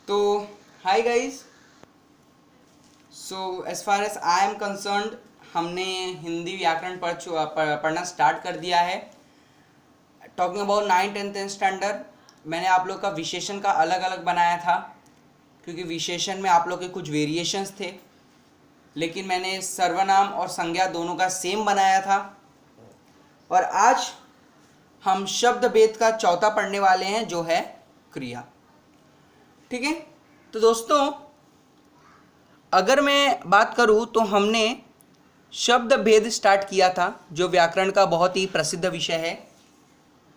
तो hi guys, so as far as I am concerned हमने हिंदी व्याकरण पढ़ना स्टार्ट कर दिया है। Talking about 9th and 10th standard. मैंने आप लोग का विशेषण का अलग अलग बनाया था क्योंकि विशेषण में आप लोग के कुछ वेरिएशंस थे, लेकिन मैंने सर्वनाम और संज्ञा दोनों का सेम बनाया था। और आज हम शब्द भेद का चौथा पढ़ने वाले हैं जो है क्रिया। ठीक है, तो दोस्तों अगर मैं बात करूं तो हमने शब्द भेद स्टार्ट किया था जो व्याकरण का बहुत ही प्रसिद्ध विषय है।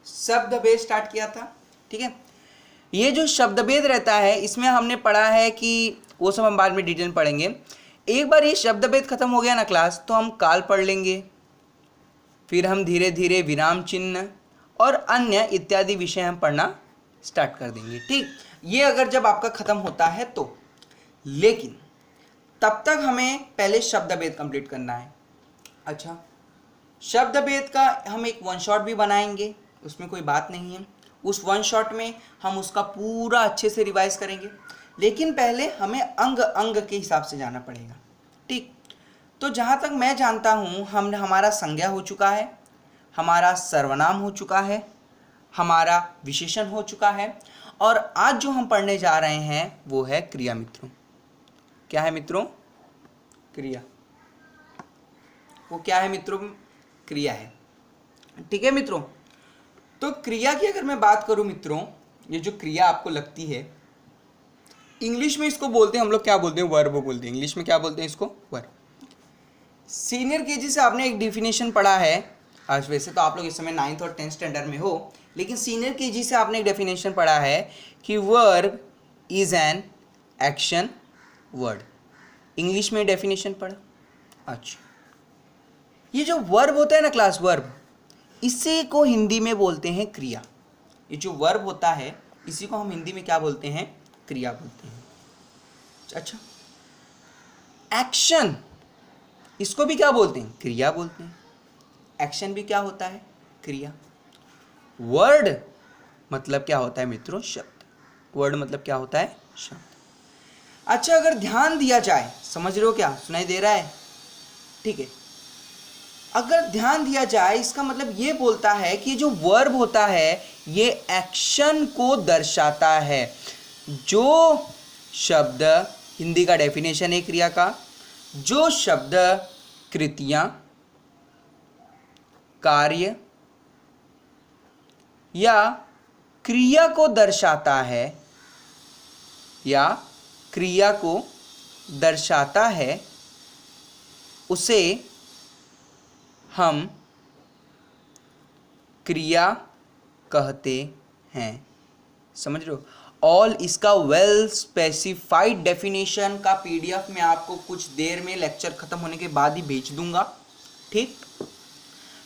शब्द भेद स्टार्ट किया था। ठीक है, ये जो शब्द भेद रहता है इसमें हमने पढ़ा है कि वो सब हम बाद में डिटेल पढ़ेंगे। एक बार ये शब्द भेद खत्म हो गया ना क्लास, तो हम काल पढ़ लेंगे, फिर हम धीरे धीरे विराम चिन्ह और अन्य इत्यादि विषय हम पढ़ना स्टार्ट कर देंगे। ठीक, ये अगर जब आपका खत्म होता है तो, लेकिन तब तक हमें पहले शब्द भेद कंप्लीट करना है। अच्छा, शब्द भेद का हम एक वन शॉट भी बनाएंगे, उसमें कोई बात नहीं है। उस वन शॉट में हम उसका पूरा अच्छे से रिवाइज करेंगे, लेकिन पहले हमें अंग अंग के हिसाब से जाना पड़ेगा। ठीक, तो जहाँ तक मैं जानता हूँ हमारा संज्ञा हो चुका है, हमारा सर्वनाम हो चुका है, हमारा विशेषण हो चुका है, और आज जो हम पढ़ने जा रहे हैं वो है क्रिया। मित्रों, क्या है मित्रों? क्रिया। वो क्या है मित्रों? क्रिया है। ठीक है मित्रों, तो क्रिया की अगर मैं बात करूं मित्रों, ये जो क्रिया आपको लगती है, इंग्लिश में इसको बोलते हैं हम लोग, क्या बोलते हैं? वर्ब बोलते हैं। इंग्लिश में क्या बोलते हैं इसको? वर्ब। सीनियर केजी से आपने एक डिफिनेशन पढ़ा है। आज वैसे तो आप लोग इस समय 9th और 10th स्टैंडर्ड में हो, लेकिन सीनियर केजी से आपने एक डेफिनेशन पढ़ा है कि verb is an action word. English में डेफिनेशन पढ़ा। अच्छा, ये जो वर्ब होता है ना क्लास, वर्ब, इसी को हिंदी में बोलते हैं क्रिया। ये जो वर्ब होता है इसी को हम हिंदी में क्या बोलते हैं? क्रिया बोलते हैं। अच्छा, एक्शन, इसको भी क्या बोलते हैं? क्रिया बोलते हैं। एक्शन भी क्या होता है? क्रिया। वर्ड मतलब क्या होता है मित्रों? शब्द। वर्ड मतलब क्या होता है? शब्द। अच्छा, अगर ध्यान दिया जाए, समझ रहे हो क्या? सुनाई दे रहा है? ठीक है, अगर ध्यान दिया जाए इसका मतलब ये बोलता है कि जो वर्ब होता है ये एक्शन को दर्शाता है। जो शब्द, हिंदी का डेफिनेशन है क्रिया का, जो शब्द कृतियां, कार्य या क्रिया को दर्शाता है या क्रिया को दर्शाता है, उसे हम क्रिया कहते हैं। समझ रहे हो? ऑल इसका वेल स्पेसिफाइड डेफिनेशन का पीडीएफ मैं आपको कुछ देर में लेक्चर खत्म होने के बाद ही भेज दूंगा। ठीक,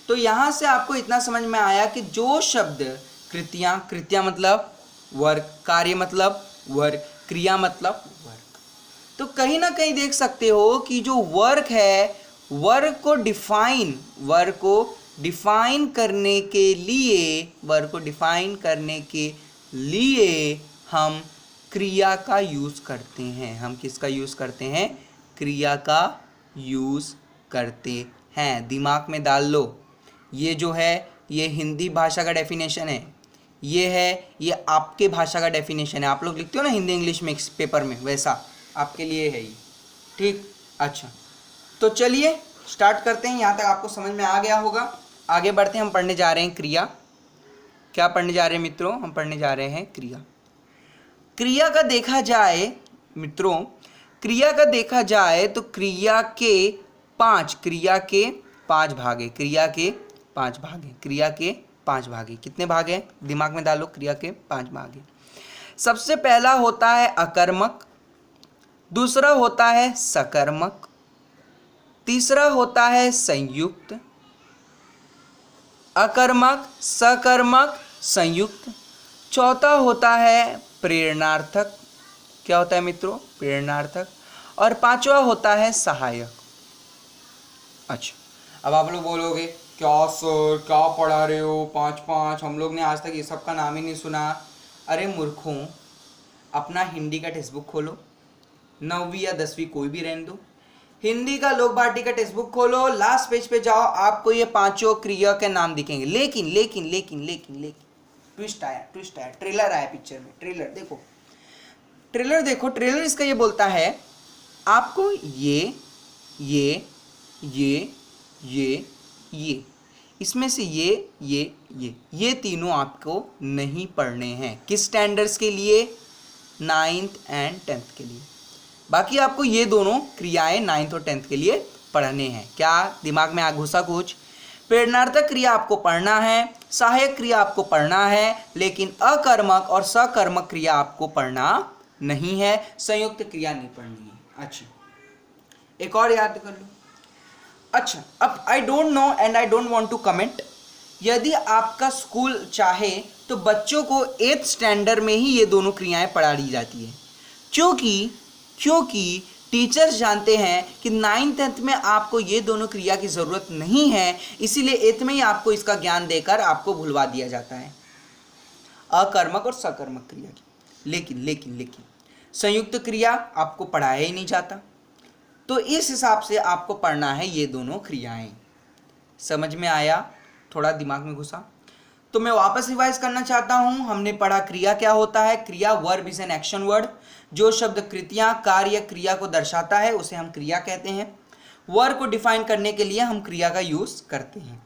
तो यहां से आपको इतना समझ में आया कि जो शब्द कृतियां, कृतियां मतलब वर्क, कार्य मतलब वर्क, क्रिया मतलब वर्क, तो कहीं ना कहीं देख सकते हो कि जो वर्क है, वर्क को डिफाइन करने के लिए हम क्रिया का यूज करते हैं। हम किसका यूज करते हैं? क्रिया का यूज करते हैं। दिमाग में डाल लो, ये जो है ये हिंदी भाषा का डेफिनेशन है, ये आपके भाषा का डेफिनेशन है। आप लोग लिखते हो ना हिंदी इंग्लिश मिक्स पेपर में, वैसा आपके लिए है ये। ठीक, अच्छा, तो चलिए स्टार्ट करते हैं। यहाँ तक आपको समझ में आ गया होगा। आगे बढ़ते हैं, हम पढ़ने जा रहे हैं क्रिया। क्या पढ़ने जा रहे हैं मित्रों? हम पढ़ने जा रहे हैं क्रिया। क्रिया का देखा जाए मित्रों, क्रिया का देखा जाए तो क्रिया के पांच भाग है। कितने भाग हैं? दिमाग में डालो, क्रिया के 5 भाग हैं। सबसे पहला होता है अकर्मक, दूसरा होता है सकर्मक, तीसरा होता है संयुक्त, अकर्मक, सकर्मक, संयुक्त, चौथा होता है प्रेरणार्थक। क्या होता है मित्रों? प्रेरणार्थक। और पांचवा होता है सहायक। अच्छा, अब आप लोग बोलोगे क्या सर, क्या पढ़ा रहे हो? 5 हम लोग ने आज तक ये सब का नाम ही नहीं सुना। अरे मूर्खों, अपना हिंदी का टेक्स्ट बुक खोलो, 9वीं या 10वीं कोई भी रहने दो, हिंदी का लोक भारती का टेक्स्ट बुक खोलो, लास्ट पेज पे जाओ, आपको ये पांचों क्रिया के नाम दिखेंगे। लेकिन लेकिन लेकिन लेकिन लेकिन ट्विस्ट आया, ट्रेलर आया पिक्चर में, ट्रेलर देखो, ट्रेलर इसका ये बोलता है आपको ये इसमें से ये तीनों आपको नहीं पढ़ने हैं। किस स्टैंडर्ड्स के लिए? 9th एंड 10th के लिए। बाकी आपको ये दोनों क्रियाएं 9th और 10th के लिए पढ़ने हैं। क्या दिमाग में आ घुसा कुछ? प्रेरणार्थक क्रिया आपको पढ़ना है, सहायक क्रिया आपको पढ़ना है, लेकिन अकर्मक और सकर्मक क्रिया आपको पढ़ना नहीं है, संयुक्त क्रिया नहीं पढ़नी है। अच्छा, एक और याद कर लो। अच्छा, अब I don't know and I don't want to comment, यदि आपका स्कूल चाहे तो बच्चों को 8th स्टैंडर्ड में ही ये दोनों क्रियाएं पढ़ाई जाती है, क्योंकि टीचर्स जानते हैं कि 9th 10th में आपको ये दोनों क्रिया की ज़रूरत नहीं है, इसीलिए 8th में ही आपको इसका ज्ञान देकर आपको भुलवा दिया जाता है अकर्मक और सकर्मक क्रिया की। लेकिन संयुक्त क्रिया आपको पढ़ाया ही नहीं जाता, तो इस हिसाब से आपको पढ़ना है ये दोनों क्रियाएं। समझ में आया? थोड़ा दिमाग में घुसा? तो मैं वापस रिवाइज करना चाहता हूं। हमने पढ़ा क्रिया क्या होता है। क्रिया verb is an action word. जो शब्द कृतियां, कार्य, क्रिया को दर्शाता है उसे हम क्रिया कहते हैं। वर्ब को डिफाइन करने के लिए हम क्रिया का यूज करते हैं।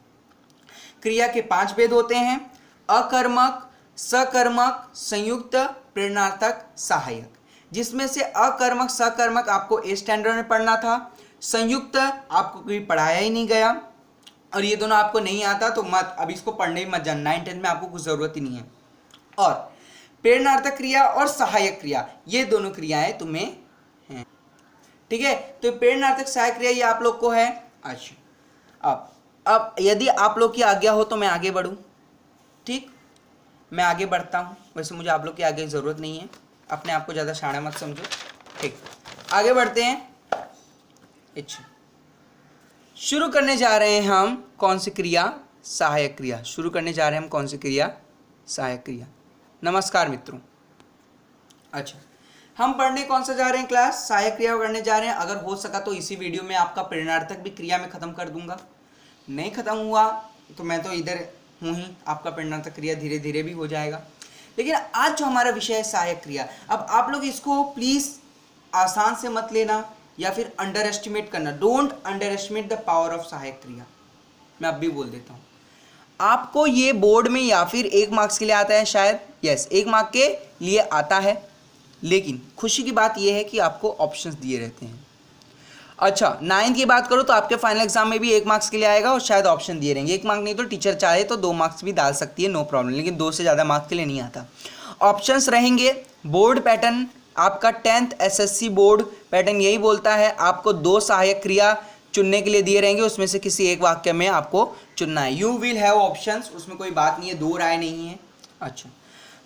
क्रिया के 5 भेद होते हैं: अकर्मक, सकर्मक, संयुक्त, प्रेरणार्थक, सहायक। जिसमें से अकर्मक सकर्मक आपको 8th स्टैंडर्ड में पढ़ना था, संयुक्त आपको कभी पढ़ाया ही नहीं गया, और ये दोनों आपको नहीं आता तो मत, अब इसको पढ़ने ही मत जाना, 9th 10th में आपको कुछ जरूरत ही नहीं है। और प्रेरणार्थक क्रिया और सहायक क्रिया, ये दोनों क्रियाएं तुम्हें हैं, ठीक है। तो प्रेरणार्थक सहायक क्रिया ये आप लोग को है। अच्छा, अब यदि आप लोग की आज्ञा हो तो मैं आगे बढ़ूं। ठीक, मैं आगे बढ़ता हूं। वैसे मुझे आप लोग की आगे जरूरत नहीं है, अपने आप को ज़्यादा शाणा मत समझो। ठीक, आगे बढ़ते हैं। अच्छा, शुरू करने जा रहे हैं हम कौन सी क्रिया? सहायक क्रिया। शुरू करने जा रहे हैं हम कौन सी क्रिया? सहायक क्रिया। नमस्कार मित्रों। अच्छा, हम पढ़ने कौन सा जा रहे हैं क्लास? सहायक क्रिया करने जा रहे हैं। अगर हो सका तो इसी वीडियो में आपका प्रेरणार्थक भी क्रिया में खत्म कर दूंगा। नहीं खत्म हुआ तो मैं तो इधर हूँ ही, आपका प्रेरणार्थक क्रिया धीरे धीरे भी हो जाएगा। लेकिन आज जो हमारा विषय है सहायक क्रिया, अब आप लोग इसको प्लीज आसान से मत लेना या फिर अंडर एस्टिमेट करना। Don't under estimate the power of सहायक क्रिया। मैं अब भी बोल देता हूँ, आपको ये बोर्ड में या फिर 1 मार्क्स के लिए आता है शायद, यस 1 मार्क के लिए आता है, लेकिन खुशी की बात यह है कि आपको ऑप्शंस दिए रहते हैं। अच्छा, 9th की बात करो तो आपके फाइनल एग्जाम में भी 1 मार्क्स के लिए आएगा और शायद ऑप्शन दिए रहेंगे। 1 मार्क नहीं तो टीचर चाहे तो 2 मार्क्स भी डाल सकती है, नो प्रॉब्लम, लेकिन 2 से ज़्यादा मार्क्स के लिए नहीं आता। ऑप्शंस रहेंगे। बोर्ड पैटर्न आपका 10th SSC बोर्ड पैटर्न यही बोलता है, आपको 2 सहायक क्रिया चुनने के लिए दिए रहेंगे, उसमें से किसी एक वाक्य में आपको चुनना है। यू विल हैव ऑप्शंस, उसमें कोई बात नहीं है, 2 राय नहीं है। अच्छा,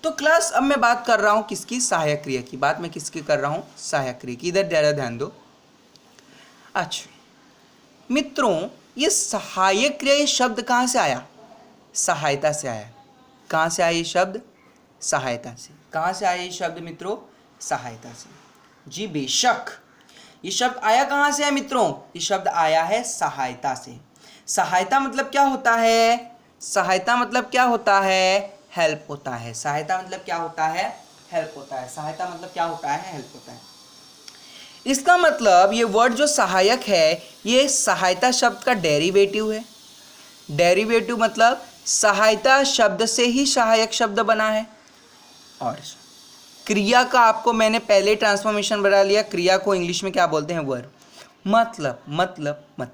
तो क्लास अब मैं बात कर रहा हूँ किसकी? सहायक क्रिया की। बात मैं किसकी कर रहा हूँ? सहायक क्रिया की। इधर ज़्यादा ध्यान दो। अच्छा मित्रों, ये सहायक क्रिया, ये शब्द कहाँ से आया? सहायता से आया। कहाँ से आया ये शब्द? सहायता से। कहाँ से आया ये शब्द मित्रों? सहायता से। जी बेशक, ये शब्द आया कहाँ से है मित्रों? ये शब्द आया है सहायता से। सहायता मतलब क्या होता है? सहायता मतलब क्या होता है? हेल्प होता है। सहायता मतलब क्या होता है? हेल्प होता है। सहायता मतलब क्या होता है? हेल्प होता है। इसका मतलब ये वर्ड जो सहायक है, ये सहायता शब्द का डेरिवेटिव है। डेरिवेटिव मतलब सहायता शब्द से ही सहायक शब्द बना है। और क्रिया का आपको मैंने पहले ट्रांसफॉर्मेशन बना लिया। क्रिया को इंग्लिश में क्या बोलते हैं? वर्ब। मतलब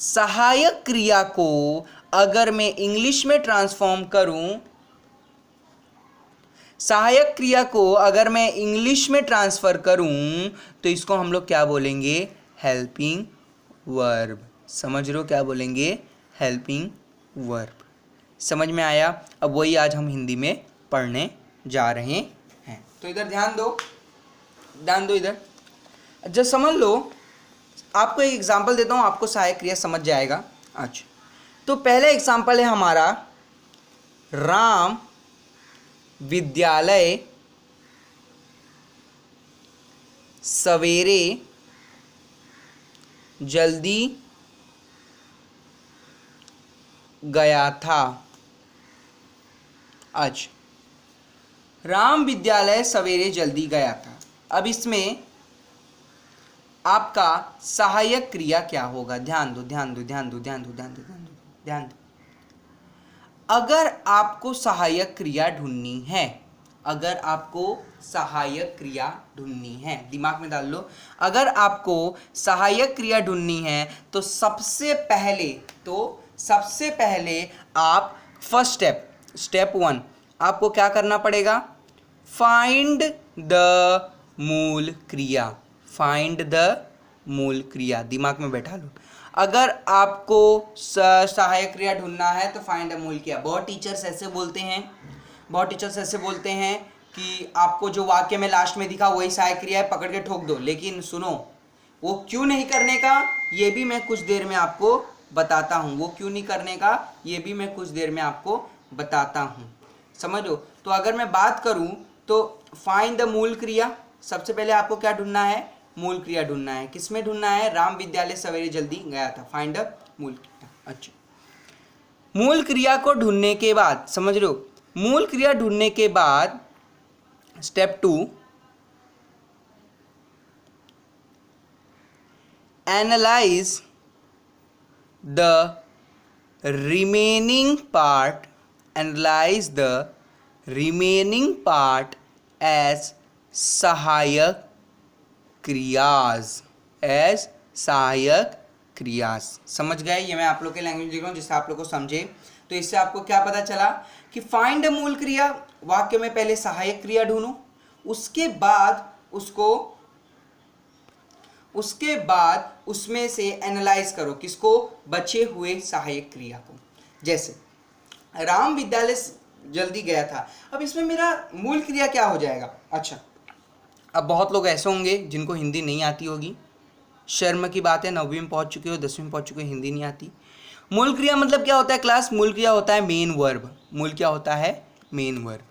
सहायक क्रिया को अगर मैं इंग्लिश में ट्रांसफॉर्म करूं, सहायक क्रिया को अगर मैं इंग्लिश में ट्रांसफर करूं तो इसको हम लोग क्या बोलेंगे? Helping verb. समझ रहे हो क्या बोलेंगे? Helping verb. समझ में आया? अब वही आज हम हिंदी में पढ़ने जा रहे हैं। तो इधर ध्यान दो इधर। जब समझ लो, आपको एक एग्जांपल देता हूँ, आपको सहायक क्रिया समझ जाएगा। अच्छा, तो पहला एग्जांपल है हमारा, राम विद्यालय सवेरे जल्दी गया था। आज राम विद्यालय सवेरे जल्दी गया था। अब इसमें आपका सहायक क्रिया क्या होगा? ध्यान दो ध्यान दो ध्यान दो ध्यान दो ध्यान दो ध्यान दो ध्यान दो। अगर आपको सहायक क्रिया ढूंढनी है, अगर आपको सहायक क्रिया ढूंढनी है, दिमाग में डाल लो, अगर आपको सहायक क्रिया ढूंढनी है तो सबसे पहले आप फर्स्ट स्टेप 1 आपको क्या करना पड़ेगा? फाइंड द मूल क्रिया। फाइंड द मूल क्रिया, दिमाग में बैठा लो। अगर आपको सहायक क्रिया ढूंढना है तो फाइंड द मूल क्रिया। बहुत टीचर्स ऐसे बोलते हैं कि आपको जो वाक्य में लास्ट में दिखा वही सहायक क्रिया है, पकड़ के ठोक दो। लेकिन सुनो, वो क्यों नहीं करने का ये भी मैं कुछ देर में आपको बताता हूँ। समझो। तो अगर मैं बात करूँ तो फाइंड द मूल क्रिया, सबसे पहले आपको क्या ढूंढना है? मूल क्रिया ढूंढना है। किसमें ढूंढना है? राम विद्यालय सवेरे जल्दी गया था। फाइंड द मूल क्रिया। अच्छा, मूल क्रिया को ढूंढने के बाद, समझ रहे हो, मूल क्रिया ढूंढने के बाद step 2, analyse the remaining part as सहायक क्रियाज। समझ गए? ये मैं आप लोग के लैंग्वेज लिख रहा हूँ जिससे आप लोग को समझे। तो इससे आपको क्या पता चला कि फाइंड मूल क्रिया, वाक्य में पहले सहायक क्रिया ढूंढो, उसके बाद उसमें से एनालाइज करो, किसको? बचे हुए सहायक क्रिया को। जैसे राम विद्यालय जल्दी गया था, अब इसमें मेरा मूल क्रिया क्या हो जाएगा? अच्छा, अब बहुत लोग ऐसे होंगे जिनको हिंदी नहीं आती होगी, शर्म की बात है, 9वीं में पहुंच चुके हो, 10वीं में पहुंच चुके हो, हिंदी नहीं आती। मूल क्रिया मतलब क्या होता है क्लास? मूल क्रिया होता है मेन वर्ब। मूल क्या होता है? Main verb.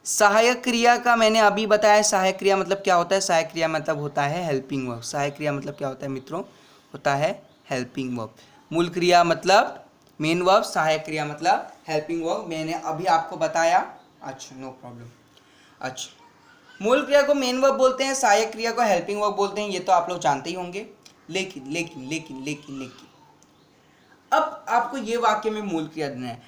सहायक क्रिया का मैंने अभी बताया, सहायक क्रिया मतलब क्या होता है? सहायक क्रिया मतलब होता है हेल्पिंग वर्ब। सहायक क्रिया मतलब क्या होता है मित्रों? होता है हेल्पिंग वर्ब। मूल क्रिया मतलब मेन वर्ब, सहायक क्रिया मतलब हेल्पिंग वर्ब। मैंने अभी आपको बताया। अच्छा, नो प्रॉब्लम। अच्छा, मूल क्रिया को मेन वर्ब बोलते हैं, सहायक क्रिया को हेल्पिंग वर्ब बोलते हैं, ये तो आप लोग जानते ही होंगे। लेकिन अब आपको ये वाक्य में मूल क्रिया देना है।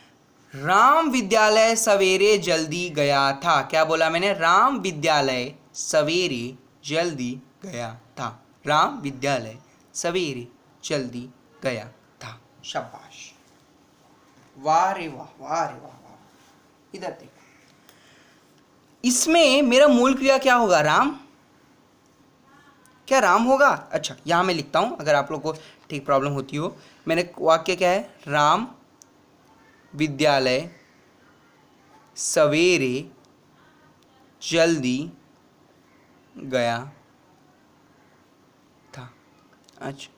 राम विद्यालय सवेरे जल्दी गया था। क्या बोला मैंने? राम विद्यालय सवेरे जल्दी गया था। राम विद्यालय सवेरे जल्दी गया था। शाबाश, वाह रे वाह, वाह रे वाह, वाह। इधर देखो, इसमें मेरा मूल क्रिया क्या होगा? राम। क्या राम होगा? अच्छा, यहां मैं लिखता हूं, अगर आप लोग को ठीक प्रॉब्लम होती हो। मैंने वाक्य क्या है? राम विद्यालय सवेरे जल्दी गया था। अच्छा,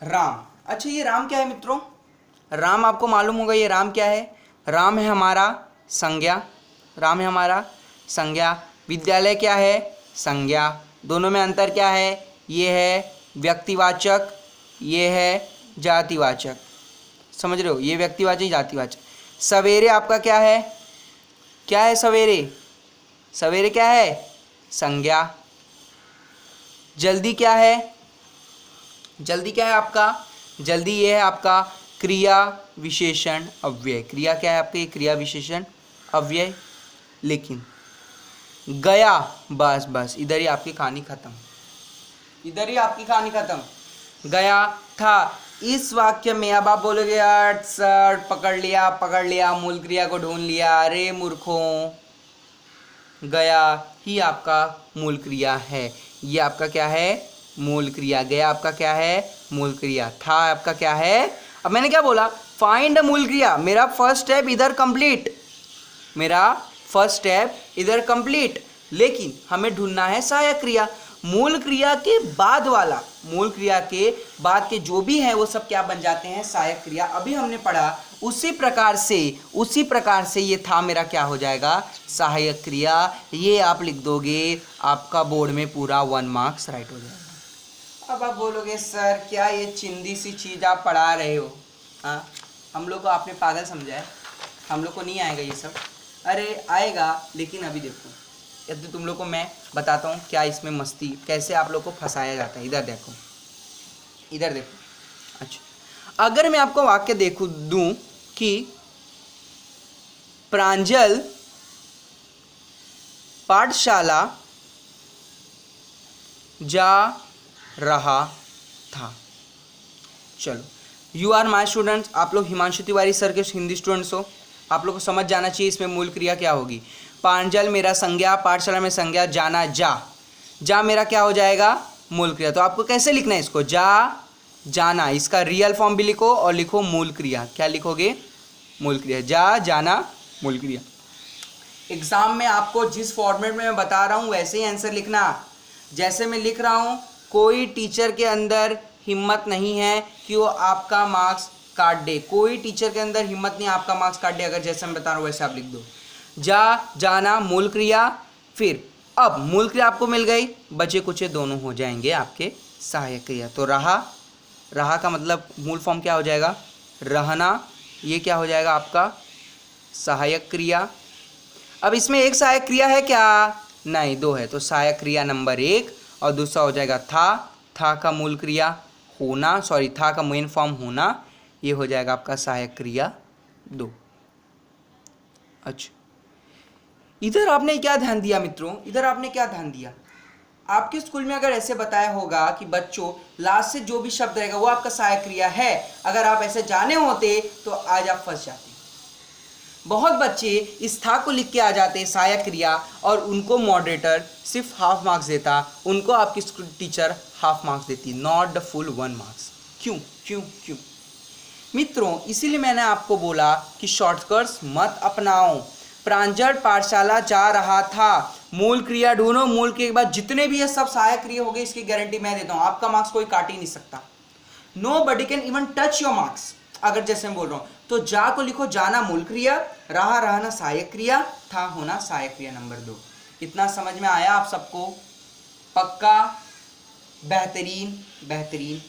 राम। अच्छा, ये राम क्या है मित्रों? राम आपको मालूम होगा ये राम क्या है? राम है हमारा संज्ञा। राम है हमारा संज्ञा। विद्यालय क्या है? संज्ञा। दोनों में अंतर क्या है? ये है व्यक्तिवाचक, ये है जातिवाचक। समझ रहे हो? ये व्यक्तिवाचक, जातिवाचक। सवेरे आपका क्या है? क्या है सवेरे? सवेरे क्या है? संज्ञा। जल्दी क्या है? जल्दी क्या है आपका? जल्दी ये है आपका क्रिया विशेषण अव्यय। क्रिया क्या है आपके? क्रिया विशेषण अव्यय। लेकिन गया, बस इधर ही आपकी कहानी खत्म। गया था इस वाक्य में। अब आप बोलोगे यार सर पकड़ लिया, मूल क्रिया को ढूंढ लिया। अरे मूर्खों, गया ही आपका मूल क्रिया है। ये आपका क्या है? मूल क्रिया। गया आपका क्या है? मूल क्रिया। था आपका क्या है? अब मैंने क्या बोला? फाइंड मूल क्रिया। मेरा फर्स्ट स्टेप इधर कंप्लीट, लेकिन हमें ढूंढना है सहायक क्रिया। मूल क्रिया के बाद वाला, मूल क्रिया के बाद के जो भी है वो सब क्या बन जाते हैं, सहायक क्रिया। अभी हमने पढ़ा उसी प्रकार से ये था मेरा क्या हो जाएगा, सहायक क्रिया। ये आप लिख दोगे, आपका बोर्ड में पूरा 1 मार्क्स राइट हो जाएगा। अब आप बोलोगे सर क्या ये चिंदी सी चीज़ आप पढ़ा रहे हो, हाँ हम लोग को आपने पागल समझा है, हम लोग को नहीं आएगा ये सब। अरे आएगा, लेकिन अभी देखो, यदि तुम लोग को मैं बताता हूँ क्या इसमें मस्ती, कैसे आप लोग को फंसाया जाता है। इधर देखो, इधर देखो। अच्छा, अगर मैं आपको वाक्य दूं कि प्रांजल पाठशाला जा रहा था। चलो, यू आर माई स्टूडेंट्स, आप लोग हिमांशु तिवारी सर के हिंदी स्टूडेंट्स हो, आप लोग को समझ जाना चाहिए इसमें मूल क्रिया क्या होगी। प्रांजल मेरा संज्ञा, पाठशाला में संज्ञा, जाना जा मेरा क्या हो जाएगा, मूल क्रिया। तो आपको कैसे लिखना है इसको, जाना, इसका रियल फॉर्म भी लिखो और लिखो मूल क्रिया। क्या लिखोगे, मूल क्रिया, जाना मूल क्रिया। एग्जाम में आपको जिस फॉर्मेट में मैं बता रहा हूँ वैसे ही आंसर लिखना, जैसे मैं लिख रहा हूँ। कोई टीचर के अंदर हिम्मत नहीं है कि वो आपका मार्क्स काट दे, कोई टीचर के अंदर हिम्मत नहीं आपका मार्क्स काट दे। अगर जैसे मैं बता रहा हूँ वैसे आप लिख दो, जाना मूल क्रिया। फिर अब मूल क्रिया आपको मिल गई, बचे कुचे दोनों हो जाएंगे आपके सहायक क्रिया। तो रहा का मतलब मूल फॉर्म क्या हो जाएगा, रहना, ये क्या हो जाएगा आपका सहायक क्रिया। अब इसमें एक सहायक क्रिया है क्या, नहीं, 2 है। तो सहायक क्रिया नंबर 1 और दूसरा हो जाएगा था का मूल क्रिया होना, था का मेन फॉर्म होना, ये हो जाएगा आपका सहायक क्रिया 2। अच्छा, इधर आपने क्या ध्यान दिया मित्रों, इधर आपने क्या ध्यान दिया, आपके स्कूल में अगर ऐसे बताया होगा कि बच्चों लास्ट से जो भी शब्द रहेगा वो आपका सहायक क्रिया है, अगर आप ऐसे जाने होते तो आज आप फंस जाते। बहुत बच्चे इस था को लिख के आ जाते सहायक क्रिया, और उनको मॉडरेटर सिर्फ हाफ मार्क्स देता, उनको आपकी टीचर हाफ मार्क्स देती, नॉट द फुल 1 मार्क्स। क्यों मित्रों, इसीलिए मैंने आपको बोला कि शॉर्टकट्स मत अपनाओ। प्रांजल पाठशाला जा रहा था, मूल क्रिया ढूंढो, मूल के बाद जितने भी ये सब सहायक क्रिया हो गए, इसकी गारंटी मैं देता हूं, आपका मार्क्स कोई काट ही नहीं सकता। Nobody can even touch your marks. अगर जैसे मैं बोल रहा हूं तो जा को लिखो, जाना मूल क्रिया, रहना सहायक क्रिया, था होना सहायक क्रिया नंबर 2। इतना समझ में आया आप सबको, पक्का, बेहतरीन।